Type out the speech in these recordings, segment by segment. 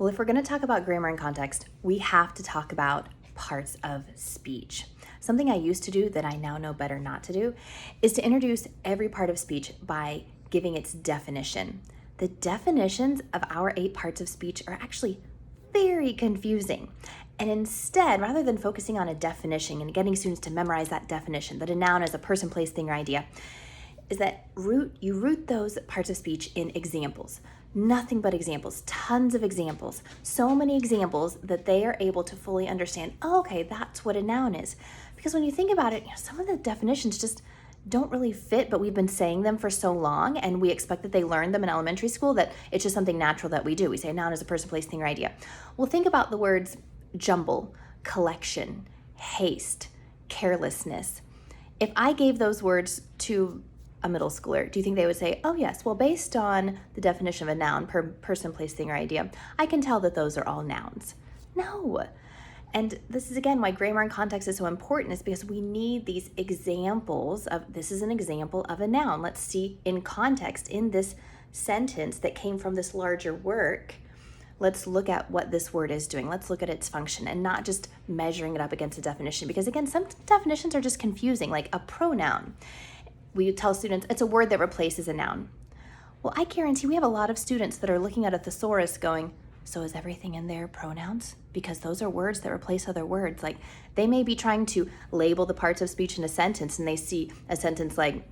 Well, if we're going to talk about grammar and context, we have to talk about parts of speech. Something I used to do that I now know better not to do is to introduce every part of speech by giving its definition. The definitions of our 8 parts of speech are actually very confusing. And instead, rather than focusing on a definition and getting students to memorize that definition, that a noun is a person, place, thing, or idea, is that you root those parts of speech in examples. Nothing but examples, tons of examples, so many examples that they are able to fully understand, oh, okay, that's what a noun is. Because when you think about it, some of the definitions just don't really fit, but we've been saying them for so long and we expect that they learn them in elementary school that it's just something natural that we do. We say a noun is a person, place, thing, or idea. Well, think about the words jumble, collection, haste, carelessness. If I gave those words to a middle schooler, do you think they would say, oh yes, well, based on the definition of a noun, person, place, thing, or idea, I can tell that those are all nouns? No. And this is, again, why grammar and context is so important, is because we need these examples of, this is an example of a noun. Let's see in context, in this sentence that came from this larger work, let's look at what this word is doing. Let's look at its function and not just measuring it up against a definition. Because again, some definitions are just confusing, like a pronoun. We tell students it's a word that replaces a noun. Well, I guarantee we have a lot of students that are looking at a thesaurus going, so is everything in there pronouns? Because those are words that replace other words. Like, they may be trying to label the parts of speech in a sentence, and they see a sentence like,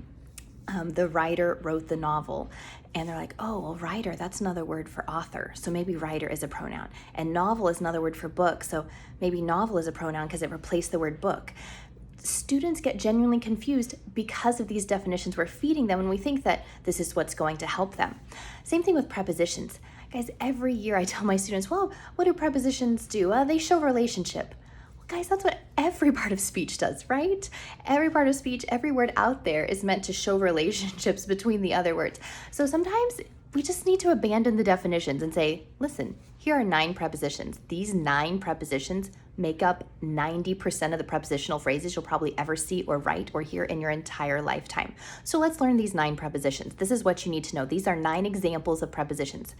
the writer wrote the novel. And they're like, oh, well, writer, that's another word for author. So maybe writer is a pronoun. And novel is another word for book. So maybe novel is a pronoun because it replaced the word book. Students get genuinely confused because of these definitions we're feeding them, and we think that this is what's going to help them. Same thing with prepositions. Guys, every year I tell my students, well, what do prepositions do? They show relationship. Well, guys, that's what every part of speech does, right? Every part of speech, every word out there is meant to show relationships between the other words. So sometimes we just need to abandon the definitions and say, listen, here are 9 prepositions. These 9 prepositions make up 90% of the prepositional phrases you'll probably ever see or write or hear in your entire lifetime. So let's learn these 9 prepositions. This is what you need to know. These are 9 examples of prepositions.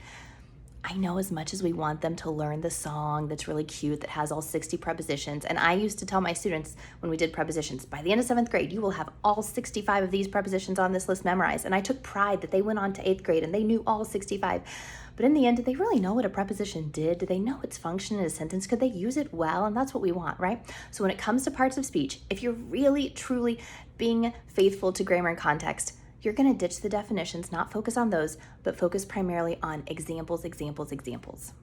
I know as much as we want them to learn the song that's really cute that has all 60 prepositions, and I used to tell my students when we did prepositions, by the end of 7th grade, you will have all 65 of these prepositions on this list memorized. And I took pride that they went on to 8th grade and they knew all 65. But in the end, did they really know what a preposition did? Did they know its function in a sentence? Could they use it well? And that's what we want, right? So when it comes to parts of speech, if you're really, truly being faithful to grammar and context, you're going to ditch the definitions, not focus on those, but focus primarily on examples, examples, examples.